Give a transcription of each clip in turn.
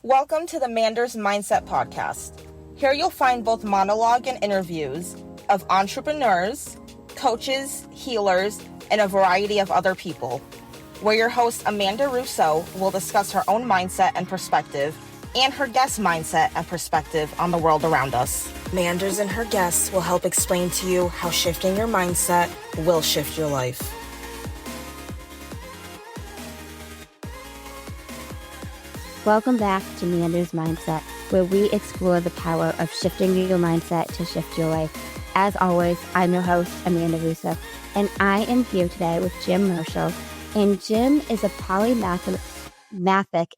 Welcome to the Manders Mindset podcast. Here you'll find both monologue and interviews of entrepreneurs, coaches, healers, and a variety of other people, where your host Amanda Russo will discuss her own mindset and perspective and her guest mindset and perspective on the world around us. Manders and her guests will help explain to you how shifting your mindset will shift your life. Welcome back to Manders Mindset, where we explore the power of shifting your mindset to shift your life. As always, I'm your host, Amanda Russo, and I am here today with Jim Marshall. And Jim is a polymathic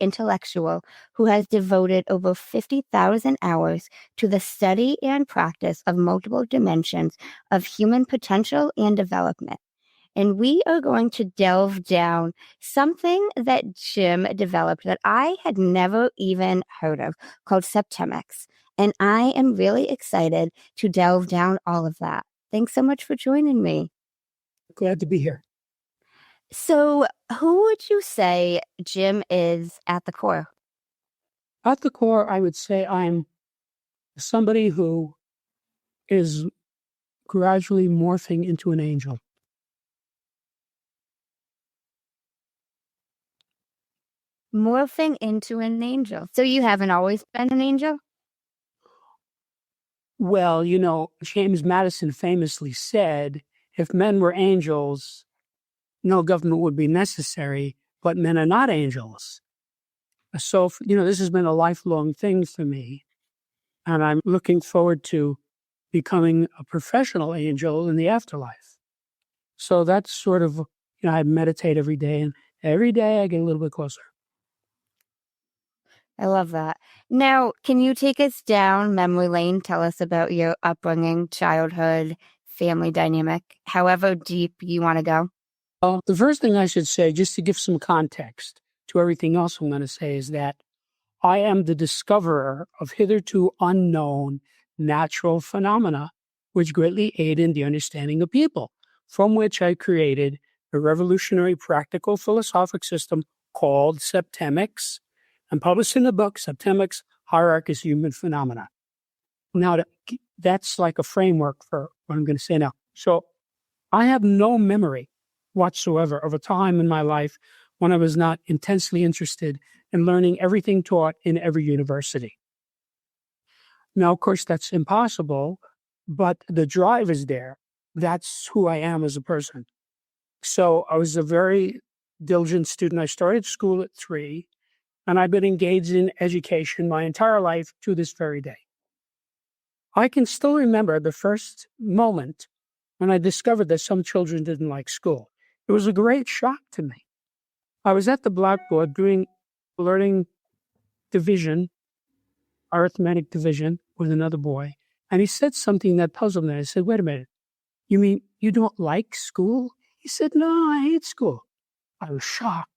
intellectual who has devoted over 50,000 hours to the study and practice of multiple dimensions of human potential and development. And we are going to delve down something that Jim developed that I had never even heard of, called Septemics. And I am really excited to delve down all of that. Thanks so much for joining me. Glad to be here. So who would you say Jim is at the core? At the core, I would say I'm somebody who is gradually morphing into an angel. Morphing into an angel. So you haven't always been an angel? Well, James Madison famously said, if men were angels, no government would be necessary, but men are not angels. So, this has been a lifelong thing for me, and I'm looking forward to becoming a professional angel in the afterlife. So that's sort of, I meditate every day, and every day I get a little bit closer. I love that. Now, can you take us down memory lane? Tell us about your upbringing, childhood, family dynamic, however deep you want to go. The first thing I should say, just to give some context to everything else I'm going to say, is that I am the discoverer of hitherto unknown natural phenomena, which greatly aid in the understanding of people, from which I created a revolutionary practical philosophic system called Septemics, and published in the book, Septemics, Hierarchies of Human Phenomena. Now, that's like a framework for what I'm going to say now. So I have no memory whatsoever of a time in my life when I was not intensely interested in learning everything taught in every university. Now, of course, that's impossible, but the drive is there. That's who I am as a person. So I was a very diligent student. I started school at 3. And I've been engaged in education my entire life to this very day. I can still remember the first moment when I discovered that some children didn't like school. It was a great shock to me. I was at the blackboard learning division, arithmetic division, with another boy, and he said something that puzzled me. I said, wait a minute, you mean you don't like school? He said, no, I hate school. I was shocked.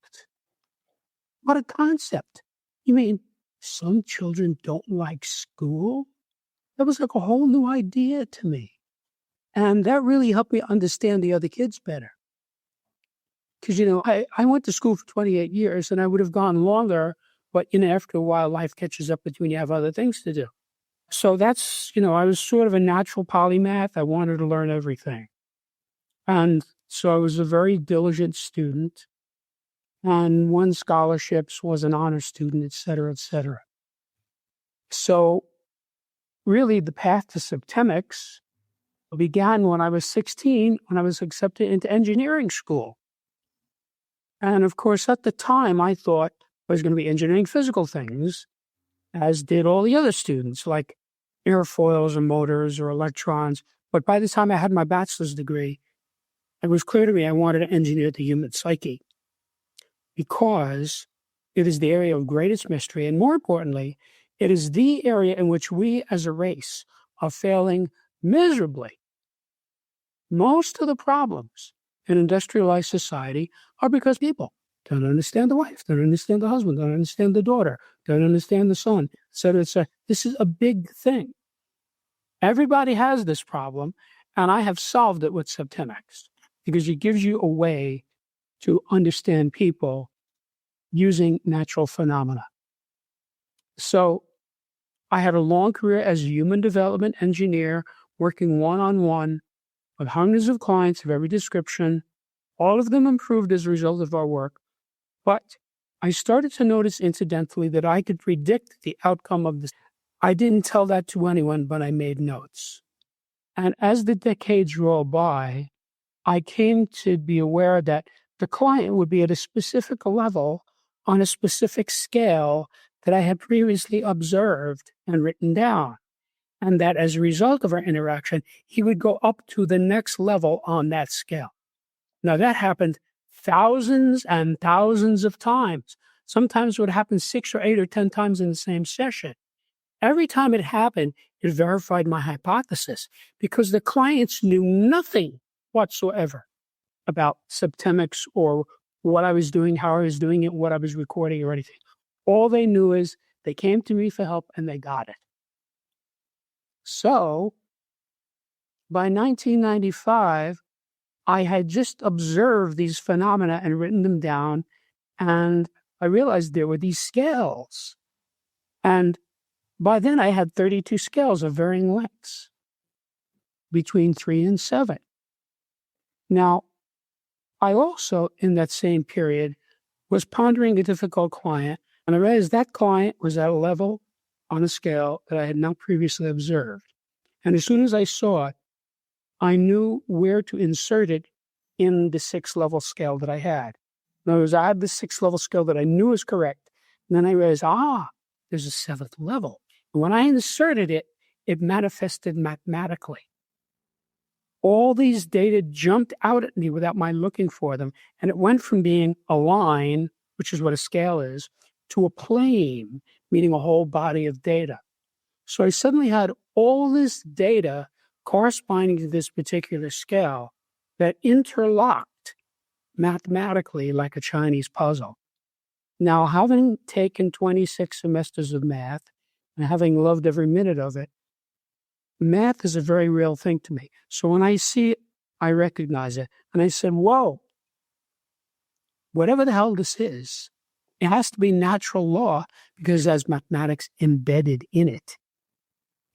What a concept. You mean some children don't like school? That was like a whole new idea to me. And that really helped me understand the other kids better. Because, I went to school for 28 years and I would have gone longer, but, after a while, life catches up with you and you have other things to do. So that's, I was sort of a natural polymath. I wanted to learn everything. And so I was a very diligent student. And won scholarships, was an honor student, et cetera, et cetera. So really the path to Septemics began when I was 16, when I was accepted into engineering school. And of course, at the time, I thought I was going to be engineering physical things, as did all the other students, like airfoils or motors or electrons. But by the time I had my bachelor's degree, it was clear to me I wanted to engineer the human psyche, because it is the area of greatest mystery. And more importantly, it is the area in which we as a race are failing miserably. Most of the problems in industrialized society are because people don't understand the wife, don't understand the husband, don't understand the daughter, don't understand the son, et cetera, et cetera. This is a big thing. Everybody has this problem, and I have solved it with Septemics, because it gives you a way to understand people using natural phenomena. So I had a long career as a human development engineer, working one-on-one with hundreds of clients of every description. All of them improved as a result of our work. But I started to notice incidentally that I could predict the outcome of this. I didn't tell that to anyone, but I made notes. And as the decades rolled by, I came to be aware that the client would be at a specific level on a specific scale that I had previously observed and written down. And that as a result of our interaction, he would go up to the next level on that scale. Now, that happened thousands and thousands of times. Sometimes it would happen 6 or 8 or 10 times in the same session. Every time it happened, it verified my hypothesis because the clients knew nothing whatsoever about Septemics or what I was doing, how I was doing it, what I was recording or anything. All they knew is they came to me for help and they got it. So by 1995, I had just observed these phenomena and written them down, and I realized there were these scales. And by then I had 32 scales of varying lengths, between 3 and 7. Now, I also, in that same period, was pondering a difficult client, and I realized that client was at a level on a scale that I had not previously observed. And as soon as I saw it, I knew where to insert it in the 6-level scale that I had. In other words, I had the 6-level scale that I knew was correct. And then I realized, there's a 7th level. And when I inserted it, it manifested mathematically. All these data jumped out at me without my looking for them. And it went from being a line, which is what a scale is, to a plane, meaning a whole body of data. So I suddenly had all this data corresponding to this particular scale that interlocked mathematically like a Chinese puzzle. Now, having taken 26 semesters of math and having loved every minute of it, math is a very real thing to me. So when I see it, I recognize it. And I said, whoa, whatever the hell this is, it has to be natural law because it has mathematics embedded in it.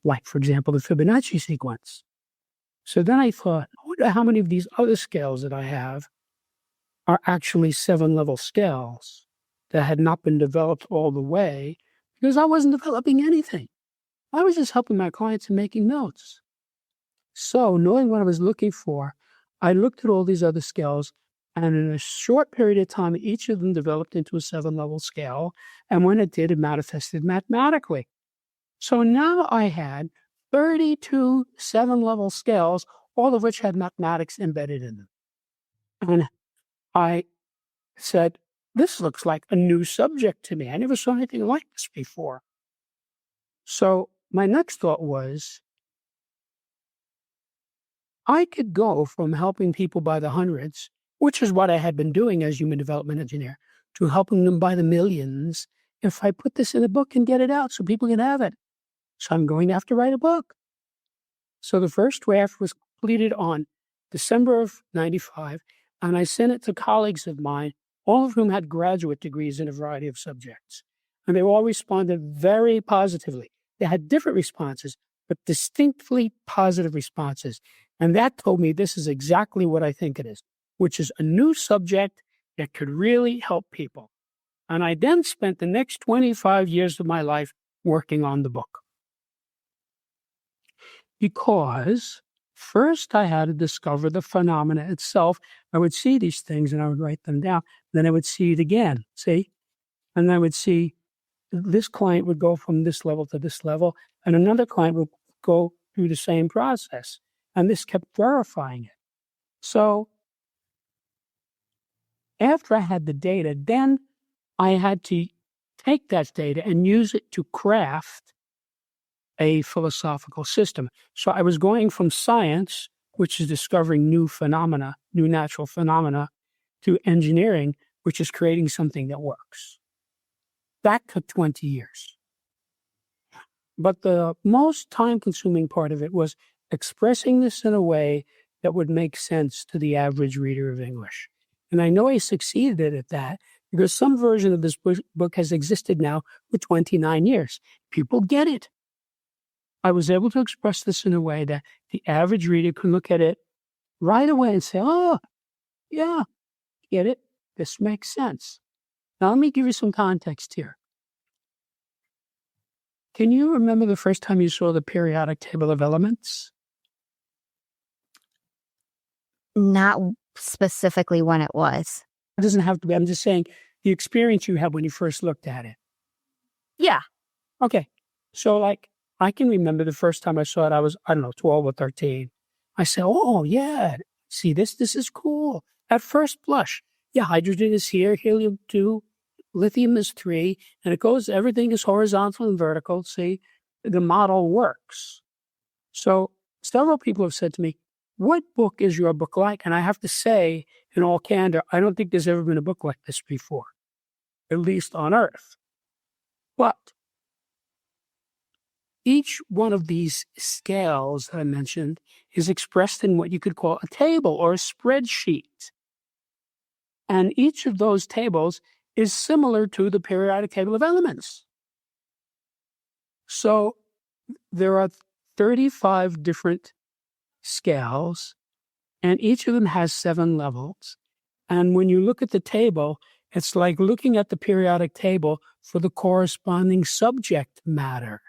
Like, for example, the Fibonacci sequence. So then I thought, I wonder how many of these other scales that I have are actually 7-level scales that had not been developed all the way because I wasn't developing anything. I was just helping my clients and making notes. So knowing what I was looking for, I looked at all these other scales, and in a short period of time, each of them developed into a 7-level scale. And when it did, it manifested mathematically. So now I had 32 7-level scales, all of which had mathematics embedded in them. And I said, this looks like a new subject to me. I never saw anything like this before. So my next thought was, I could go from helping people by the hundreds, which is what I had been doing as human development engineer, to helping them by the millions if I put this in a book and get it out so people can have it. So I'm going to have to write a book. So the first draft was completed on December of 95, and I sent it to colleagues of mine, all of whom had graduate degrees in a variety of subjects. And they all responded very positively. They had different responses, but distinctly positive responses. And that told me this is exactly what I think it is, which is a new subject that could really help people. And I then spent the next 25 years of my life working on the book. Because first I had to discover the phenomena itself. I would see these things and I would write them down. Then I would see it again, see? And I would see this client would go from this level to this level, and another client would go through the same process. And this kept verifying it. So after I had the data, then I had to take that data and use it to craft a philosophical system. So I was going from science, which is discovering new phenomena, new natural phenomena, to engineering, which is creating something that works. That took 20 years. But the most time-consuming part of it was expressing this in a way that would make sense to the average reader of English. And I know I succeeded at that because some version of this book has existed now for 29 years. People get it. I was able to express this in a way that the average reader can look at it right away and say, oh, yeah, get it. This makes sense. Now, let me give you some context here. Can you remember the first time you saw the periodic table of elements? Not specifically when it was. It doesn't have to be. I'm just saying the experience you had when you first looked at it. Yeah. Okay. So, like, I can remember the first time I saw it, I was, 12 or 13. I said, oh, yeah, see this? This is cool. At first blush, yeah, hydrogen is here, helium 2, lithium is 3, and it goes, everything is horizontal and vertical. See, the model works. So several people have said to me, what book is your book like? And I have to say, in all candor, I don't think there's ever been a book like this before, at least on Earth. But each one of these scales that I mentioned is expressed in what you could call a table or a spreadsheet. And each of those tables is similar to the periodic table of elements. So there are 35 different scales, and each of them has 7 levels. And when you look at the table, it's like looking at the periodic table for the corresponding subject matter.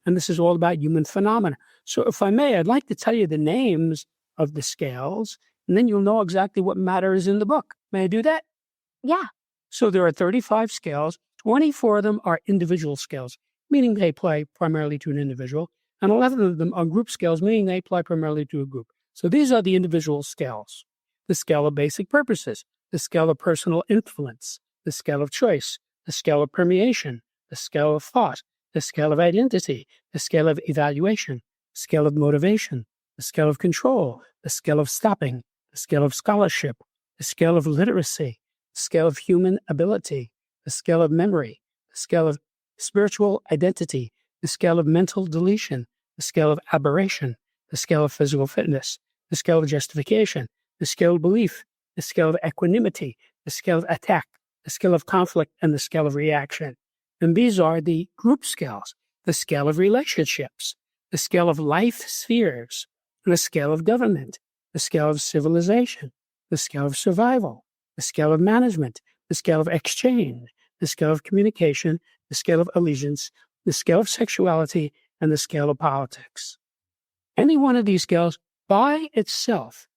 And this is all about human phenomena. So if I may, I'd like to tell you the names of the scales, and then you'll know exactly what matter is in the book. May I do that? Yeah. So there are 35 scales. 24 of them are individual scales, meaning they apply primarily to an individual. And 11 of them are group scales, meaning they apply primarily to a group. So these are the individual scales. The scale of basic purposes, the scale of personal influence, the scale of choice, the scale of permeation, the scale of thought, the scale of identity, the scale of evaluation, the scale of motivation, the scale of control, the scale of stopping, the scale of scholarship, the scale of literacy, the scale of human ability, the scale of memory, the scale of spiritual identity, the scale of mental deletion, the scale of aberration, the scale of physical fitness, the scale of justification, the scale of belief, the scale of equanimity, the scale of attack, the scale of conflict, and the scale of reaction. And these are the group scales, the scale of relationships, the scale of life spheres, and the scale of government, the scale of civilization, the scale of survival, the scale of management, the scale of exchange, the scale of communication, the scale of allegiance, the scale of sexuality, and the scale of politics. Any one of these scales by itself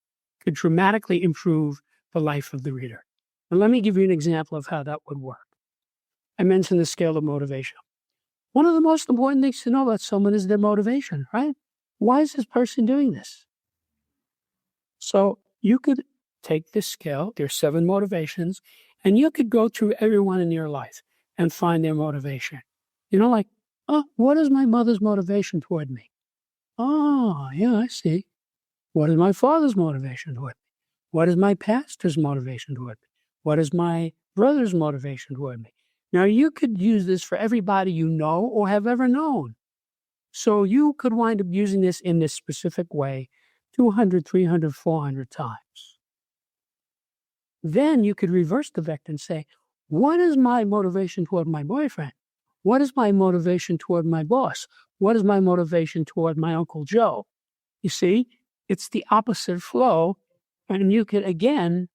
could dramatically improve the life of the reader. And let me give you an example of how that would work. I mentioned the scale of motivation. One of the most important things to know about someone is their motivation, right? Why is this person doing this? So you could take this scale, there's 7 motivations, and you could go through everyone in your life and find their motivation. Like, oh, what is my mother's motivation toward me? Oh, yeah, I see. What is my father's motivation toward me? What is my pastor's motivation toward me? What is my brother's motivation toward me? Now, you could use this for everybody you know or have ever known. So you could wind up using this in this specific way 200, 300, 400 times. Then you could reverse the vector and say, what is my motivation toward my boyfriend? What is my motivation toward my boss? What is my motivation toward my Uncle Joe? You see, it's the opposite flow, and you could, again,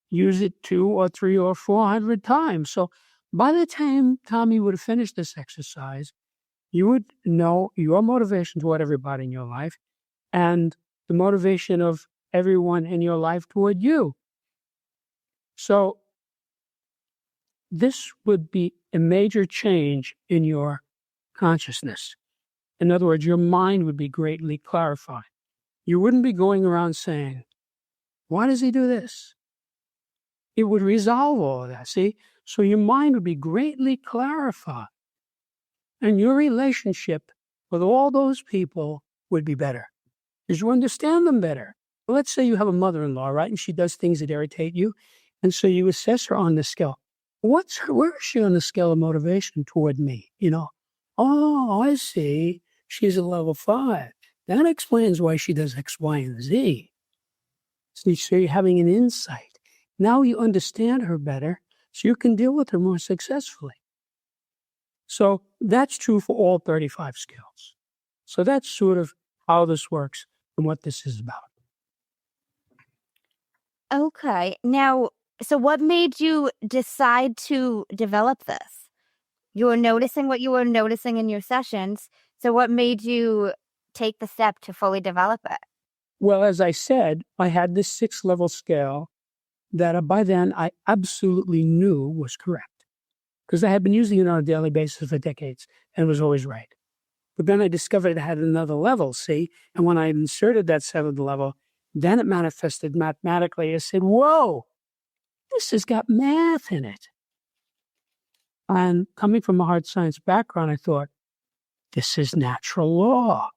use it 2 or 3 or 400 times. So by the time Tommy would have finished this exercise, you would know your motivation toward everybody in your life and the motivation of everyone in your life toward you. So this would be a major change in your consciousness. In other words, your mind would be greatly clarified. You wouldn't be going around saying, why does he do this? It would resolve all of that, see? So your mind would be greatly clarified. And your relationship with all those people would be better because you understand them better. Well, let's say you have a mother-in-law, right? And she does things that irritate you. And so you assess her on the scale. Where is she on the scale of motivation toward me? Oh, I see. She's a level 5. That explains why she does X, Y, and Z. So you're having an insight. Now you understand her better. so you can deal with her more successfully. So that's true for all 35 skills. So that's sort of how this works and what this is about. Okay. Now, so what made you decide to develop this? You were noticing what you were noticing in your sessions. So what made you take the step to fully develop it? Well, as I said, I had this 6-level scale that by then I absolutely knew was correct because I had been using it on a daily basis for decades and it was always right. But then I discovered it had another level, see? And when I inserted that 7th level, then it manifested mathematically. I said, whoa, this has got math in it. And coming from a hard science background, I thought, this is natural law.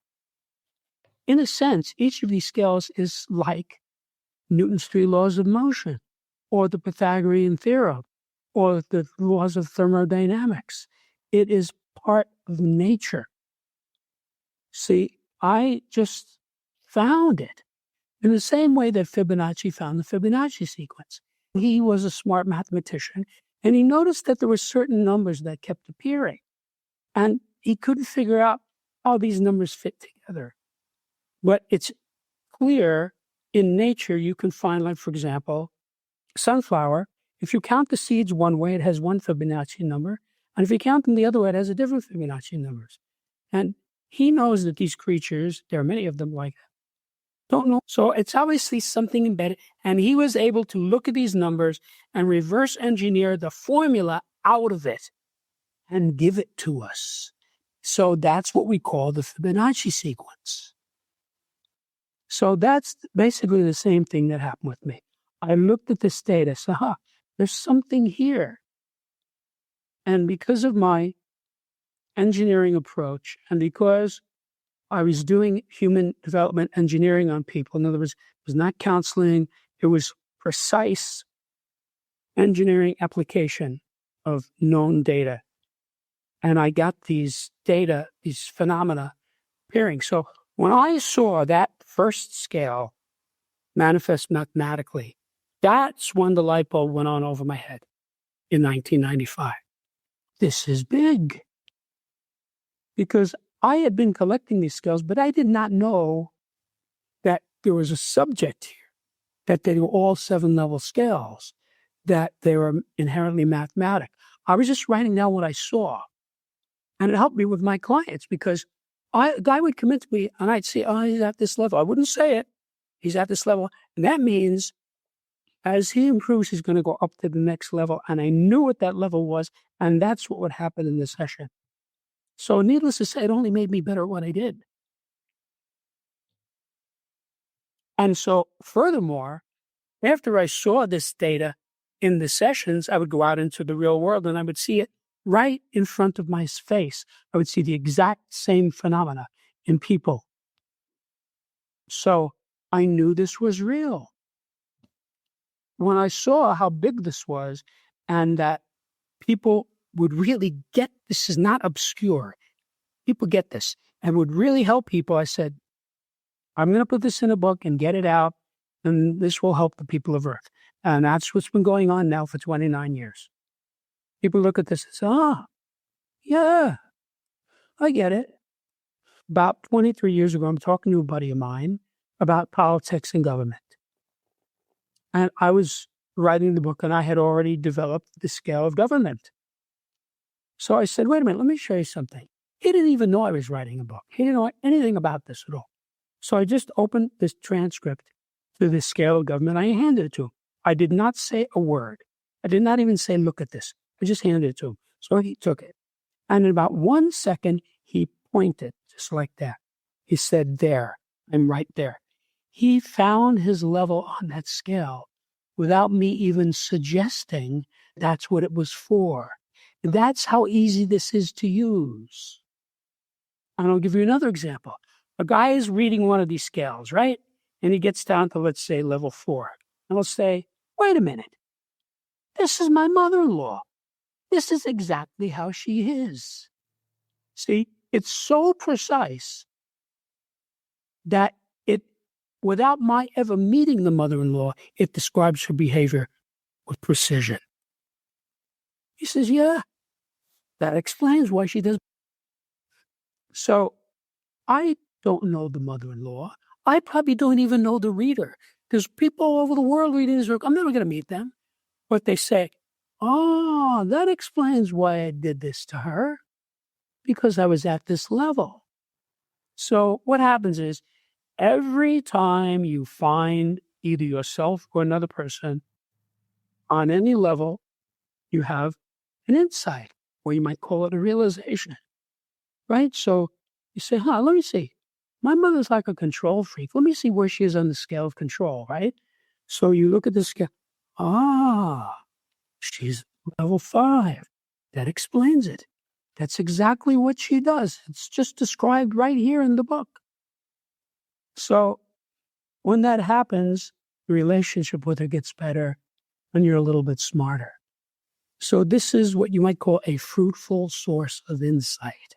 In a sense, each of these scales is like Newton's 3 laws of motion, or the Pythagorean theorem, or the laws of thermodynamics. It is part of nature. See, I just found it in the same way that Fibonacci found the Fibonacci sequence. He was a smart mathematician, and he noticed that there were certain numbers that kept appearing, and he couldn't figure out how these numbers fit together. But it's clear in nature you can find, like, for example, sunflower. If you count the seeds one way, it has one Fibonacci number. And if you count them the other way, it has a different Fibonacci numbers. And he knows that these creatures, there are many of them like that, don't know. So it's obviously something embedded. And he was able to look at these numbers and reverse engineer the formula out of it and give it to us. So that's what we call the Fibonacci sequence. So that's basically the same thing that happened with me. I looked at this data, said, there's something here. And because of my engineering approach, and because I was doing human development engineering on people, in other words, it was not counseling, it was precise engineering application of known data. And I got these data, these phenomena appearing. So when I saw that first scale manifest mathematically, that's when the light bulb went on over my head in 1995. This is big. Because I had been collecting these scales, but I did not know that there was a subject here, that they were all 7-level scales, that they were inherently mathematic. I was just writing down what I saw. And it helped me with my clients because a guy would come into me and I'd say, he's at this level. I wouldn't say it. He's at this level. And that means as he improves, he's going to go up to the next level. And I knew what that level was. And that's what would happen in this session. So needless to say, it only made me better at what I did. And so furthermore, after I saw this data in the sessions, I would go out into the real world and I would see it right in front of my face. I would see the exact same phenomena in people. So I knew this was real. When I saw how big this was and that people would really get this is not obscure. People get this and would really help people. I said, I'm going to put this in a book and get it out, and this will help the people of Earth. And that's what's been going on now for 29 years. People look at this and say, yeah, I get it. About 23 years ago, I'm talking to a buddy of mine about politics and government. And I was writing the book, and I had already developed the scale of government. So I said, wait a minute, let me show you something. He didn't even know I was writing a book. He didn't know anything about this at all. So I just opened this transcript to the scale of government. I handed it to him. I did not say a word. I did not even say, look at this. I just handed it to him. So he took it. And in about 1 second, he pointed just like that. He said, there, I'm right there. He found his level on that scale without me even suggesting that's what it was for. That's how easy this is to use. And I'll give you another example. A guy is reading one of these scales, right? And he gets down to, let's say, level 4. And he'll say, wait a minute. This is my mother-in-law. This is exactly how she is. See, it's so precise that without my ever meeting the mother-in-law, it describes her behavior with precision. He says, yeah, that explains why she does. So I don't know the mother-in-law. I probably don't even know the reader. There's people all over the world reading this book. I'm never going to meet them. But they say, oh, that explains why I did this to her, because I was at this level. So what happens is every time you find either yourself or another person on any level, you have an insight, or you might call it a realization, right? So you say, let me see. My mother's like a control freak. Let me see where she is on the scale of control, right? So you look at the scale. She's level 5. That explains it. That's exactly what she does. It's just described right here in the book. So when that happens, the relationship with her gets better and you're a little bit smarter. So this is what you might call a fruitful source of insight.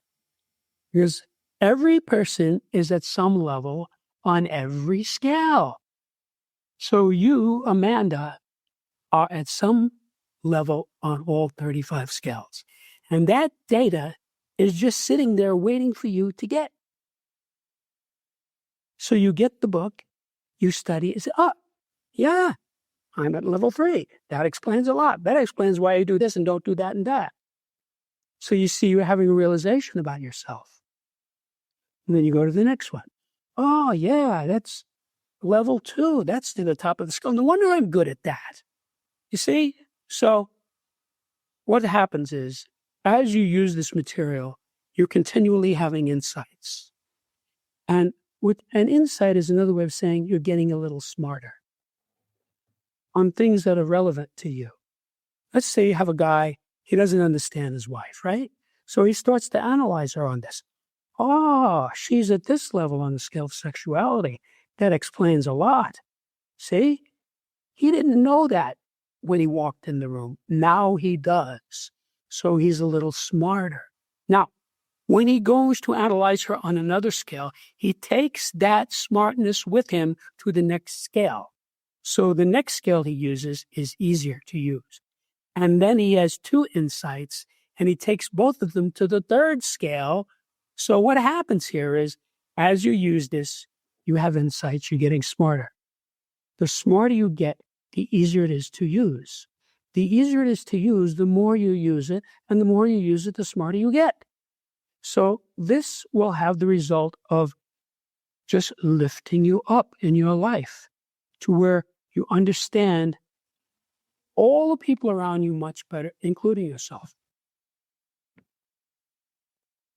Because every person is at some level on every scale. So you, Amanda, are at some level on all 35 scales. And that data is just sitting there waiting for you to get. So you get the book, you study, you say, yeah, I'm at level 3. That explains a lot. That explains why you do this and don't do that and that. So you see you're having a realization about yourself. And then you go to the next one. Oh, yeah, that's level 2. That's to the top of the scale. No wonder I'm good at that. You see? So what happens is, as you use this material, you're continually having insights. And with an insight is another way of saying you're getting a little smarter on things that are relevant to you. Let's say you have a guy, he doesn't understand his wife, right? So he starts to analyze her on this. She's at this level on the scale of sexuality. That explains a lot. See? He didn't know that when he walked in the room. Now he does. So he's a little smarter. Now, when he goes to analyze her on another scale, he takes that smartness with him to the next scale. So the next scale he uses is easier to use. And then he has 2 insights, and he takes both of them to the 3rd scale. So what happens here is, as you use this, you have insights, you're getting smarter. The smarter you get, the easier it is to use. The easier it is to use, the more you use it, and the more you use it, the smarter you get. So this will have the result of just lifting you up in your life to where you understand all the people around you much better, including yourself.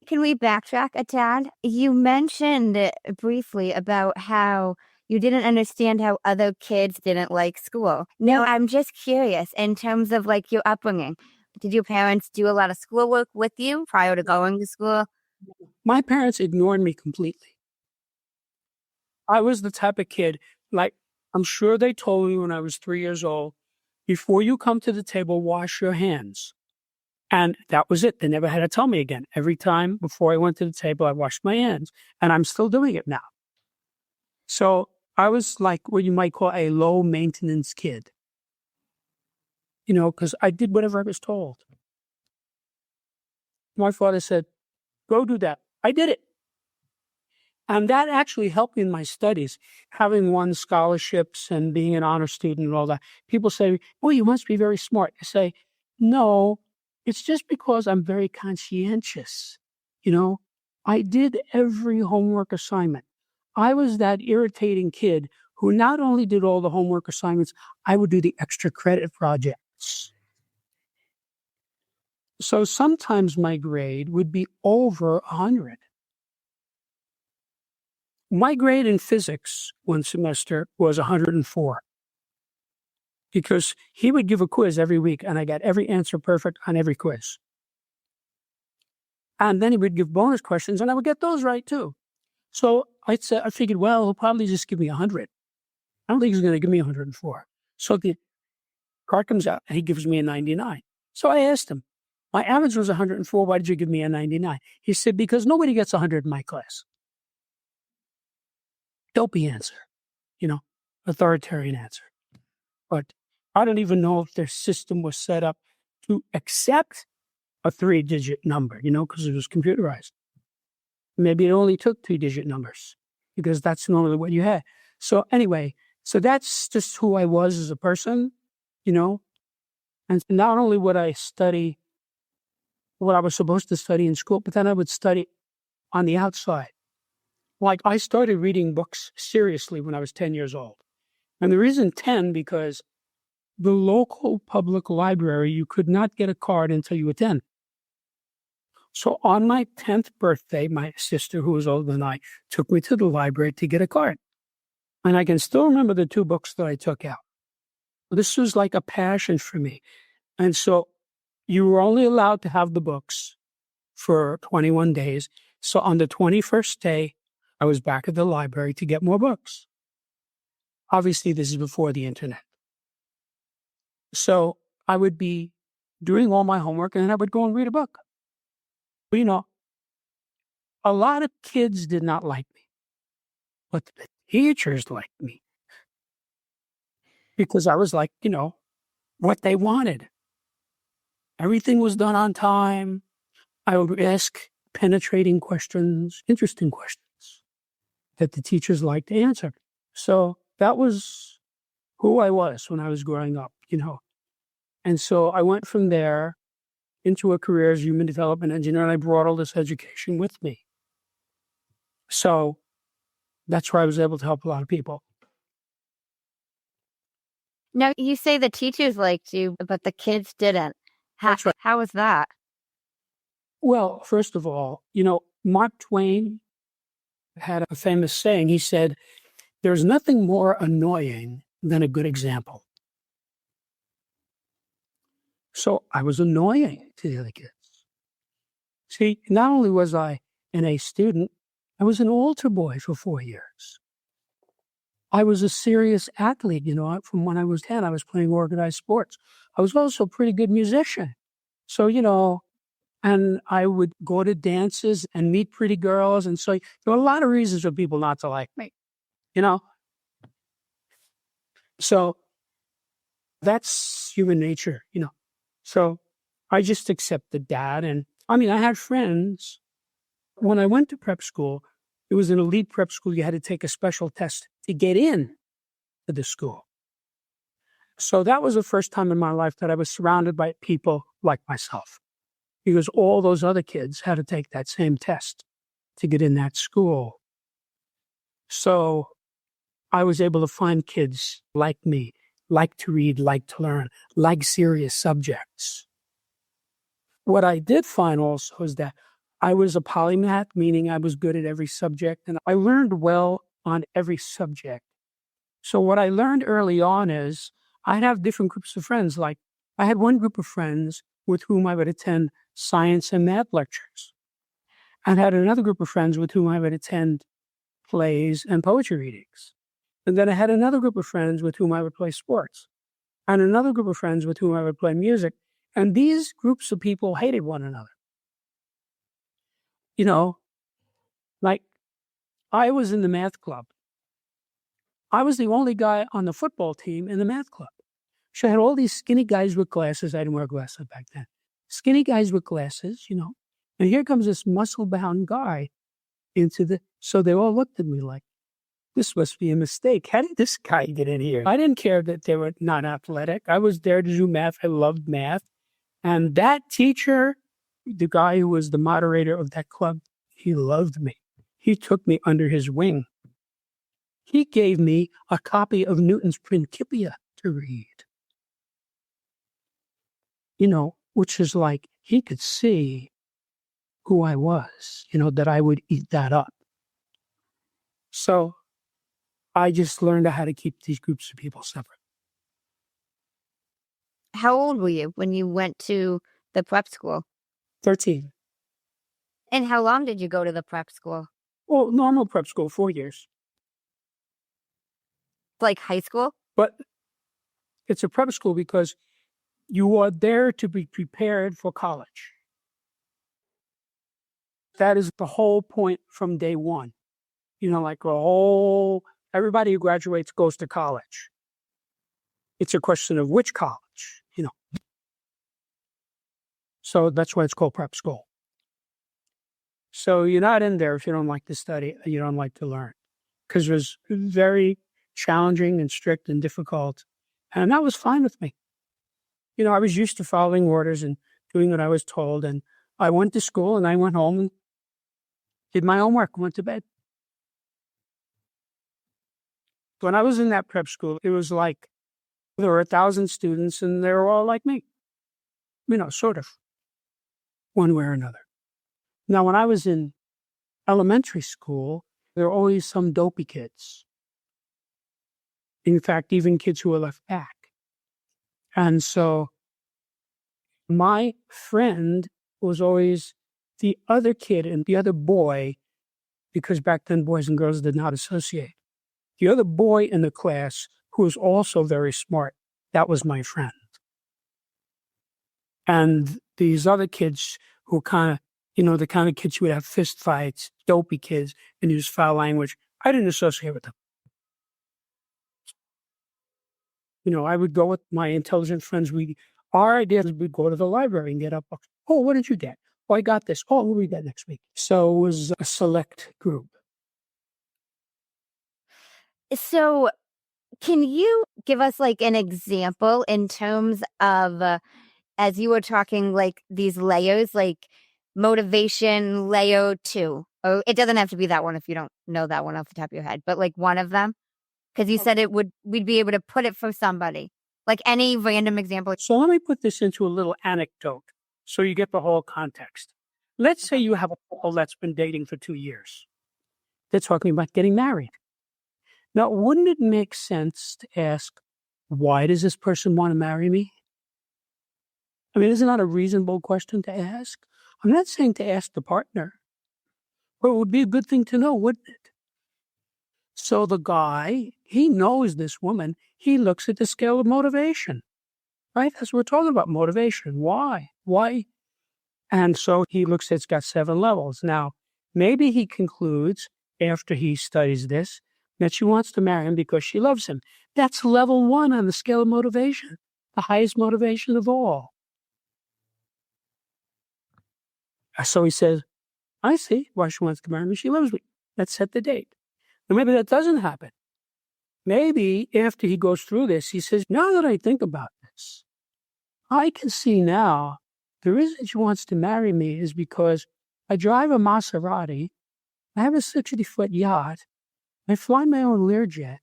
Can we backtrack a tad? You mentioned briefly about how you didn't understand how other kids didn't like school. Now, I'm just curious in terms of like your upbringing. Did your parents do a lot of schoolwork with you prior to going to school? My parents ignored me completely. I was the type of kid, like, I'm sure they told me when I was 3 years old, before you come to the table, wash your hands. And that was it. They never had to tell me again. Every time before I went to the table, I washed my hands. And I'm still doing it now. So I was like what you might call a low maintenance kid. Because I did whatever I was told. My father said, go do that. I did it. And that actually helped me in my studies, having won scholarships and being an honor student and all that. People say, oh, you must be very smart. I say, no, it's just because I'm very conscientious. I did every homework assignment. I was that irritating kid who not only did all the homework assignments, I would do the extra credit projects. So sometimes my grade would be over 100. My grade in physics one semester was 104 because he would give a quiz every week and I got every answer perfect on every quiz. And then he would give bonus questions and I would get those right too. So I figured, well, he'll probably just give me 100. I don't think he's going to give me 104. So the card comes out and he gives me a 99. So I asked him, my average was 104. Why did you give me a 99? He said, because nobody gets 100 in my class. Dopey answer, authoritarian answer. But I don't even know if their system was set up to accept a 3-digit number, because it was computerized. Maybe it only took 2-digit numbers because that's normally what you had. So anyway, so that's just who I was as a person, and not only would I study what I was supposed to study in school, but then I would study on the outside. Like I started reading books seriously when I was 10 years old. And the reason 10, because the local public library, you could not get a card until you were 10. So on my 10th birthday, my sister, who was older than I, took me to the library to get a card. And I can still remember the 2 books that I took out. This was like a passion for me. And so you were only allowed to have the books for 21 days. So on the 21st day, I was back at the library to get more books. Obviously, this is before the internet. So I would be doing all my homework and then I would go and read a book. But, a lot of kids did not like me, but the teachers liked me because I was like, what they wanted. Everything was done on time. I would ask penetrating questions, interesting questions that the teachers liked to answer. So that was who I was when I was growing up, And so I went from there into a career as a human development engineer, and I brought all this education with me. So that's where I was able to help a lot of people. Now, you say the teachers liked you, but the kids didn't. That's right. How was that? Well, first of all, Mark Twain had a famous saying. He said, "There's nothing more annoying than a good example." So I was annoying to the other kids. See, not only was I an A student, I was an altar boy for 4 years. I was a serious athlete, from when I was 10, I was playing organized sports. I was also a pretty good musician. So, and I would go to dances and meet pretty girls. And so there were a lot of reasons for people not to like me, So that's human nature, So I just accepted that. And I had friends. When I went to prep school, it was an elite prep school. You had to take a special test to get in to the school. So that was the first time in my life that I was surrounded by people like myself, because all those other kids had to take that same test to get in that school. So I was able to find kids like me, like to read, like to learn, like serious subjects. What I did find also is that I was a polymath, meaning I was good at every subject, and I learned well on every subject. So what I learned early on is I'd have different groups of friends. Like I had one group of friends with whom I would attend science and math lectures, and had another group of friends with whom I would attend plays and poetry readings. And then I had another group of friends with whom I would play sports, and another group of friends with whom I would play music. And these groups of people hated one another. Like I was in the math club. I was the only guy on the football team in the math club. So I had all these skinny guys with glasses. I didn't wear glasses back then. Skinny guys with glasses, And here comes this muscle-bound guy so they all looked at me like, this must be a mistake. How did this guy get in here? I didn't care that they were not athletic. I was there to do math. I loved math. And that teacher, the guy who was the moderator of that club, he loved me. He took me under his wing. He gave me a copy of Newton's Principia to read. Which is like, he could see who I was, that I would eat that up. So I just learned how to keep these groups of people separate. How old were you when you went to the prep school? 13. And how long did you go to the prep school? Well, normal prep school, 4 years. Like high school? But it's a prep school because you are there to be prepared for college. That is the whole point from day one. Everybody who graduates goes to college. It's a question of which college, So that's why it's called prep school. So you're not in there if you don't like to study, you don't like to learn, because it was very challenging and strict and difficult. And that was fine with me. I was used to following orders and doing what I was told. And I went to school and I went home and did my homework, went to bed. When I was in that prep school, it was like there were 1,000 students and they were all like me, sort of, one way or another. Now, when I was in elementary school, there were always some dopey kids. In fact, even kids who were left back. And so my friend was always the other kid and the other boy, because back then boys and girls did not associate. The other boy in the class who was also very smart, that was my friend. And these other kids who kind of, the kind of kids who would have fist fights, dopey kids, and use foul language, I didn't associate with them. I would go with my intelligent friends. Our idea was we'd go to the library and get up. Oh, what did you get? Oh, I got this. Oh, we'll read that next week. So it was a select group. So can you give us like an example in terms of, as you were talking, like these layers, like motivation layer 2? Oh, it doesn't have to be that one if you don't know that one off the top of your head, but like one of them, because you said we'd be able to put it for somebody, like any random example. So let me put this into a little anecdote so you get the whole context. Let's say you have a couple that's been dating for 2 years. They're talking about getting married. Now, wouldn't it make sense to ask, why does this person want to marry me? I mean, isn't that a reasonable question to ask? I'm not saying to ask the partner, but it would be a good thing to know, wouldn't it? So the guy, he knows this woman. He looks at the scale of motivation, right? That's what we're talking about, motivation. Why? And so he looks, it's got 7 levels. Now, maybe he concludes after he studies this that she wants to marry him because she loves him. That's level 1 on the scale of motivation, the highest motivation of all. So he says, I see why she wants to marry me. She loves me. Let's set the date. Now, maybe that doesn't happen. Maybe after he goes through this, he says, now that I think about this, I can see now the reason she wants to marry me is because I drive a Maserati, I have a 60-foot yacht, I fly my own Learjet,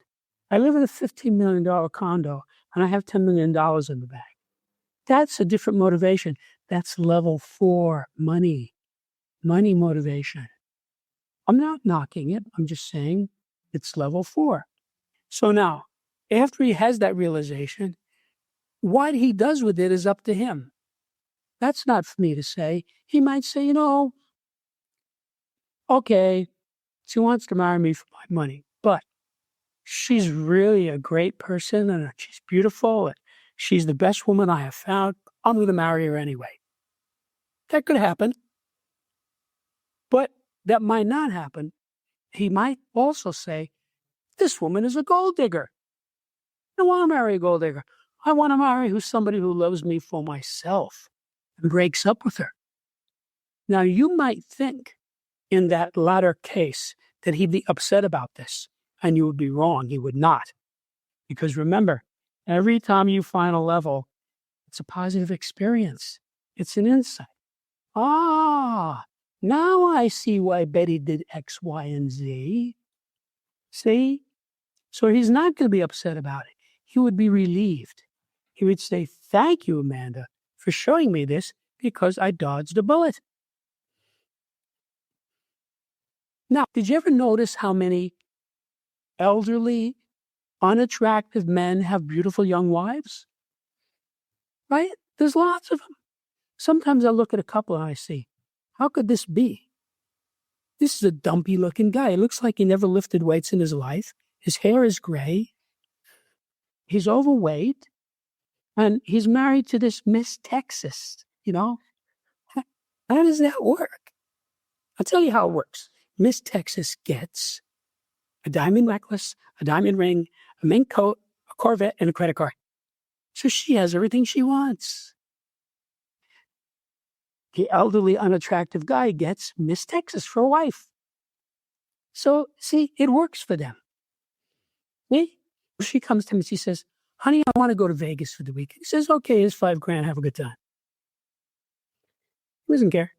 I live in a $15 million condo, and I have $10 million in the bank. That's a different motivation. That's level 4, money motivation. I'm not knocking it. I'm just saying it's level 4. So now, after he has that realization, what he does with it is up to him. That's not for me to say. He might say, okay, she wants to marry me for my money, but she's really a great person and she's beautiful and she's the best woman I have found. I'm going to marry her anyway. That could happen. But that might not happen. He might also say, this woman is a gold digger. I don't want to marry a gold digger. I want to marry somebody who loves me for myself and breaks up with her. Now, you might think in that latter case that he'd be upset about this, and you would be wrong. He would not. Because remember, every time you find a level, it's a positive experience. It's an insight. Now I see why Betty did X, Y, and Z. See? So he's not going to be upset about it. He would be relieved. He would say, thank you, Amanda, for showing me this because I dodged a bullet. Now, did you ever notice how many elderly, unattractive men have beautiful young wives? Right? There's lots of them. Sometimes I look at a couple and I see, how could this be? This is a dumpy-looking guy. It looks like he never lifted weights in his life. His hair is gray. He's overweight. And he's married to this Miss Texas, How does that work? I'll tell you how it works. Miss Texas gets a diamond necklace, a diamond ring, a mink coat, a Corvette, and a credit card. So she has everything she wants. the elderly, unattractive guy gets Miss Texas for a wife. So, see, it works for them. See? She comes to me, she says, honey, I want to go to Vegas for the weekend. He says, okay, here's $5,000, have a good time. He doesn't care.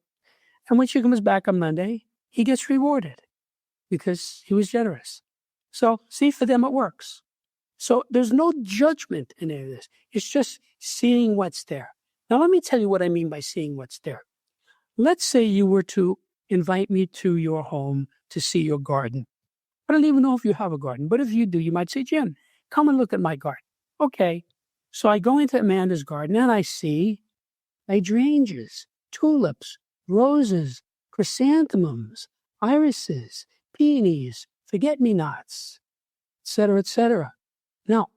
And when she comes back on Monday, he gets rewarded because he was generous. So, see, for them it works. So there's no judgment in any of this. It's just seeing what's there. Now, let me tell you what I mean by seeing what's there. Let's say you were to invite me to your home to see your garden. I don't even know if you have a garden, but if you do, you might say, Jim, come and look at my garden. Okay. So I go into Amanda's garden and I see hydrangeas, tulips, roses, chrysanthemums, irises, peonies, forget-me-nots, etc., etc. Now,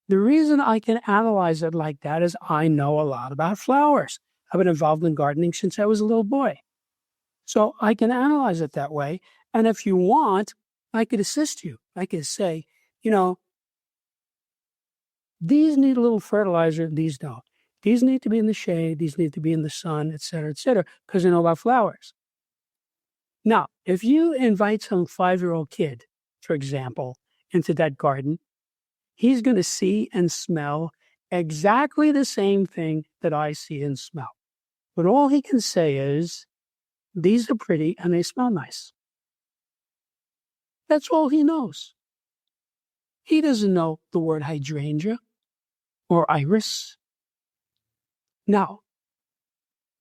the reason I can analyze it like that is I know a lot about flowers. I've been involved in gardening since I was a little boy. So I can analyze it that way. And if you want, I could assist you. I could say, these need a little fertilizer, these don't. These need to be in the shade, these need to be in the sun, et cetera, because I know about flowers. Now, if you invite some 5-year-old kid, for example, into that garden, he's going to see and smell exactly the same thing that I see and smell. But all he can say is, these are pretty and they smell nice. That's all he knows. He doesn't know the word hydrangea or iris. Now,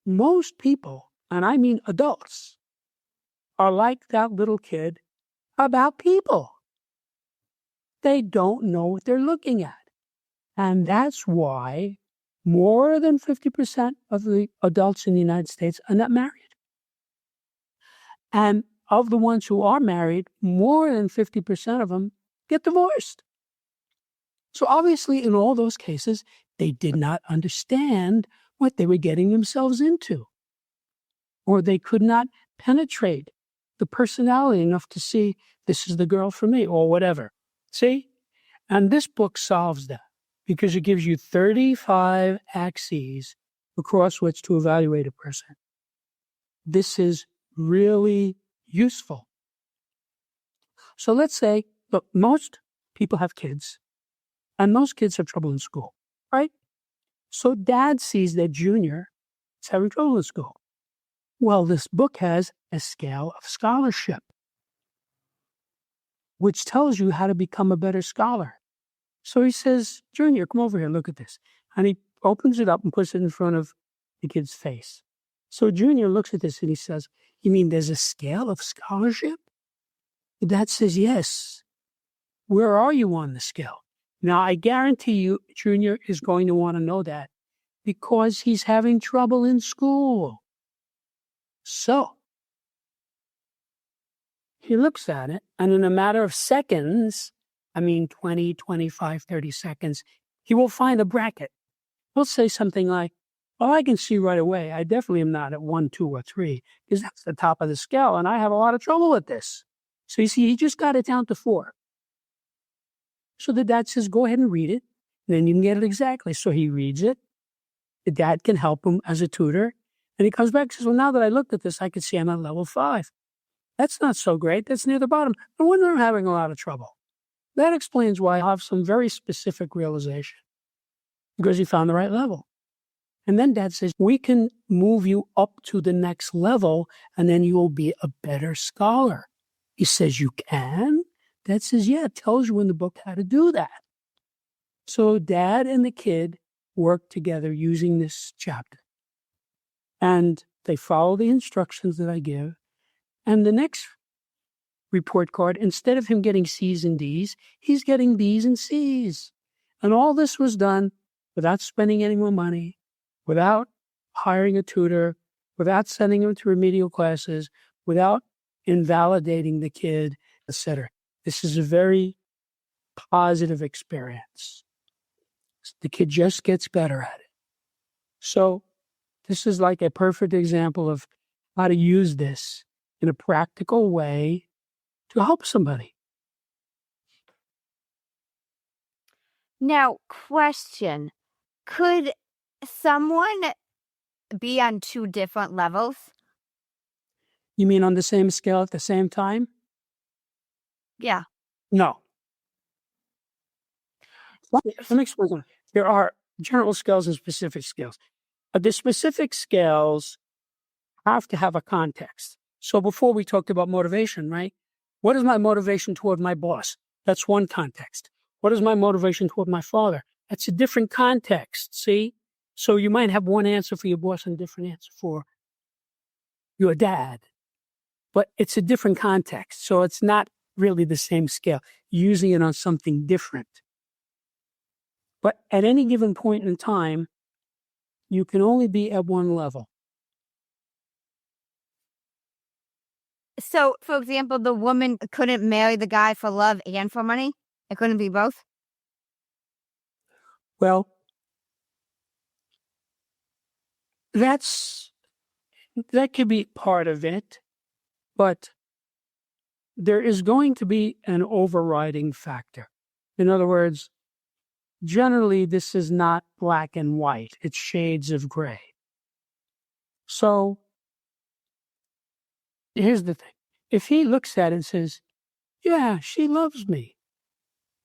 most people, and I mean adults, are like that little kid about people. They don't know what they're looking at. And that's why more than 50% of the adults in the United States are not married. And of the ones who are married, more than 50% of them get divorced. So obviously, in all those cases, they did not understand what they were getting themselves into. Or they could not penetrate the personality enough to see, this is the girl for me, or whatever. See? And this book solves that because it gives you 35 axes across which to evaluate a person. This is really useful. So let's say, look, most people have kids, and most kids have trouble in school, right? So dad sees that Junior is having trouble in school. Well, this book has a scale of scholarship, which tells you how to become a better scholar. So he says, Junior, come over here, look at this. And he opens it up and puts it in front of the kid's face. So Junior looks at this and he says, you mean there's a scale of scholarship? Dad says, yes. Where are you on the scale? Now, I guarantee you, Junior is going to want to know that because he's having trouble in school. So he looks at it, and in a matter of seconds, 20, 25, 30 seconds, he will find a bracket. He'll say something like, well, I can see right away, I definitely am not at 1, 2, or 3, because that's the top of the scale, and I have a lot of trouble with this. So you see, he just got it down to 4. So the dad says, go ahead and read it, and then you can get it exactly. So he reads it. The dad can help him as a tutor. And he comes back and says, well, now that I looked at this, I can see I'm at level 5. That's not so great. That's near the bottom. No wonder I'm having a lot of trouble. That explains why I have some very specific realization, because he found the right level. And then dad says, we can move you up to the next level, and then you will be a better scholar. He says, you can? Dad says, yeah, it tells you in the book how to do that. So dad and the kid work together using this chapter. And they follow the instructions that I give. And the next report card, instead of him getting C's and D's, he's getting B's and C's. And all this was done without spending any more money, without hiring a tutor, without sending him to remedial classes, without invalidating the kid, etc. This is a very positive experience. The kid just gets better at it. So this is like a perfect example of how to use this in a practical way to help somebody. Now, question, could someone be on two different levels? You mean on the same scale at the same time? Yeah. No. Let me explain something. There are general scales and specific scales. The specific scales have to have a context. So before we talked about motivation, right? What is my motivation toward my boss? That's one context. What is my motivation toward my father? That's a different context, see? So you might have one answer for your boss and a different answer for your dad, but it's a different context. So it's not really the same scale, using it on something different. But at any given point in time, you can only be at one level. So, for example, the woman couldn't marry the guy for love and for money? It couldn't be both? Well, that could be part of it, but there is going to be an overriding factor. In other words, generally, this is not black and white. It's shades of gray. So here's the thing. If he looks at it and says, yeah, she loves me,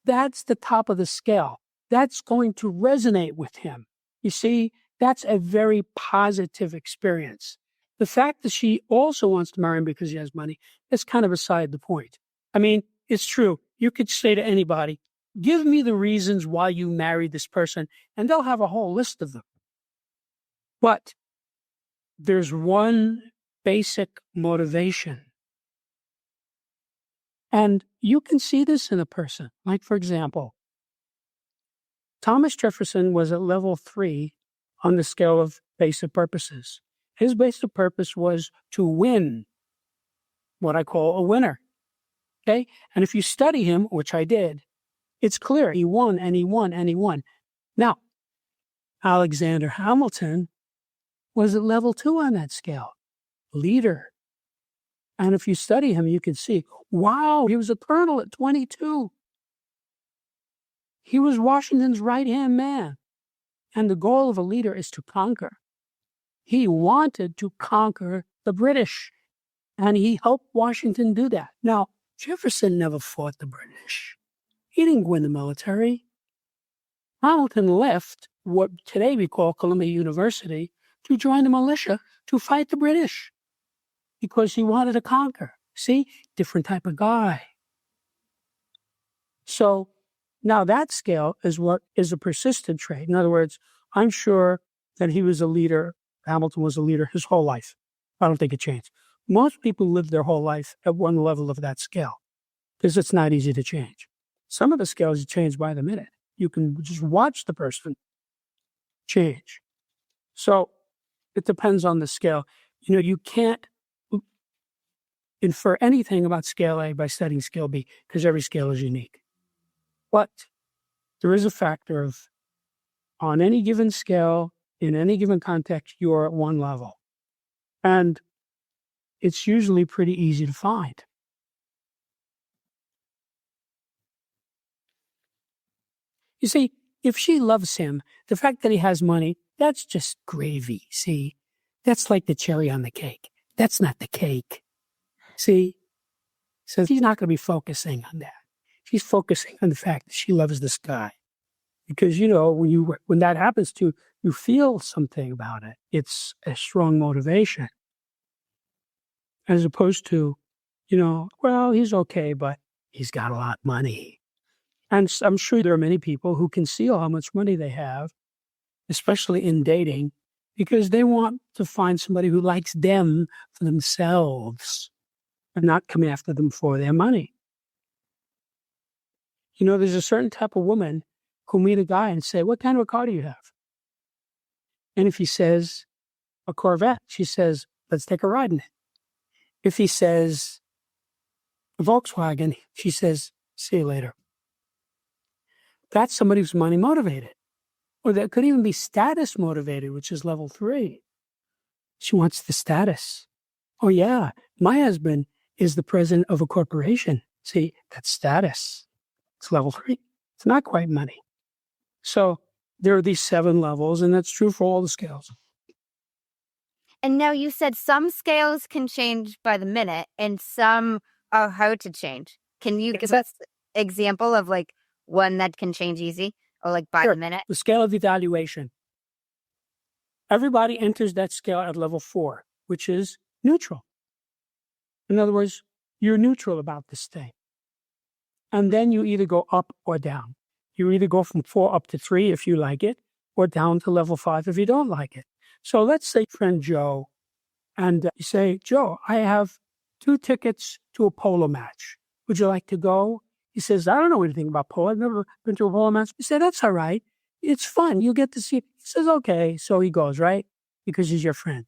that's the top of the scale. That's going to resonate with him. You see, that's a very positive experience. The fact that she also wants to marry him because he has money is kind of beside the point. I mean, it's true. You could say to anybody, give me the reasons why you married this person, and they'll have a whole list of them. But there's one basic motivation. And you can see this in a person. Like, for example, Thomas Jefferson was at level 3 on the scale of basic purposes. His basic purpose was to win, what I call a winner. Okay? And if you study him, which I did, it's clear he won and he won and he won. Now, Alexander Hamilton was at level 2 on that scale, leader. And if you study him, you can see, wow, he was a colonel at 22. He was Washington's right-hand man. And the goal of a leader is to conquer. He wanted to conquer the British, and he helped Washington do that. Now, Jefferson never fought the British. He didn't go in the military. Hamilton left what today we call Columbia University to join the militia to fight the British because he wanted to conquer. See, different type of guy. So now that scale is what is a persistent trait. In other words, I'm sure that he was a leader. Hamilton was a leader his whole life. I don't think it changed. Most people live their whole life at one level of that scale because it's not easy to change. Some of the scales you change by the minute. You can just watch the person change. So it depends on the scale. You know, you can't infer anything about scale A by studying scale B because every scale is unique. But there is a factor of on any given scale, in any given context, you're at one level. And it's usually pretty easy to find. You see, if she loves him, the fact that he has money, that's just gravy, see? That's like the cherry on the cake. That's not the cake. See? So she's not going to be focusing on that. She's focusing on the fact that she loves this guy. Because, you know, when that happens to you, you feel something about it. It's a strong motivation. As opposed to, you know, well, he's okay, but he's got a lot of money. And I'm sure there are many people who conceal how much money they have, especially in dating, because they want to find somebody who likes them for themselves and not come after them for their money. You know, there's a certain type of woman who meet a guy and say, what kind of a car do you have? And if he says a Corvette, she says, let's take a ride in it. If he says a Volkswagen, she says, see you later. That's somebody who's money motivated. Or that could even be status motivated, which is level 3. She wants the status. Oh yeah, my husband is the president of a corporation. See, that's status. It's level 3. It's not quite money. So there are these 7 levels, and that's true for all the scales. And now you said some scales can change by the minute and some are hard to change. Can you give us an example of like one that can change easy or like by the minute? The scale of evaluation. Everybody enters that scale at level 4, which is neutral. In other words, you're neutral about this thing. And then you either go up or down. You either go from 4 up to 3 if you like it, or down to level 5 if you don't like it. So let's say friend Joe, and you say, Joe, I have 2 tickets to a polo match. Would you like to go? He says, I don't know anything about polo. I've never been to a polo match. You say, that's all right. It's fun. You'll get to see it. He says, okay. So he goes, right? Because he's your friend.